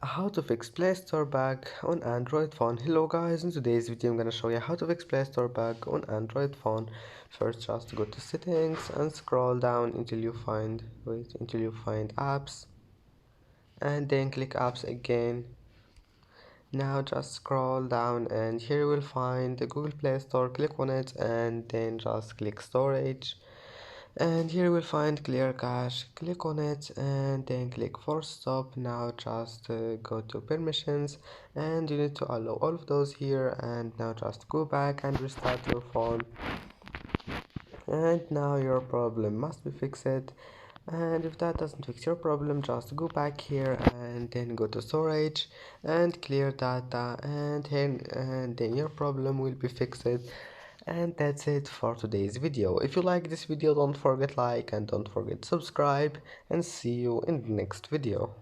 How to fix Play Store bug on Android phone. Hello guys, in today's video I'm gonna show you how to fix Play Store bug on Android phone. First, just go to settings and scroll down until you find apps, and then click apps again. Now just scroll down and here you will find the Google Play Store. Click on it and then just click storage, and here you will find clear cache. Click on it and then click force stop. Now just go to permissions and you need to allow all of those here, and now just go back and restart your phone, and now your problem must be fixed. And if that doesn't fix your problem, just go back here and then go to storage and clear data, and then your problem will be fixed. And that's it for today's video. If you like this video, don't forget like and don't forget subscribe, and see you in the next video.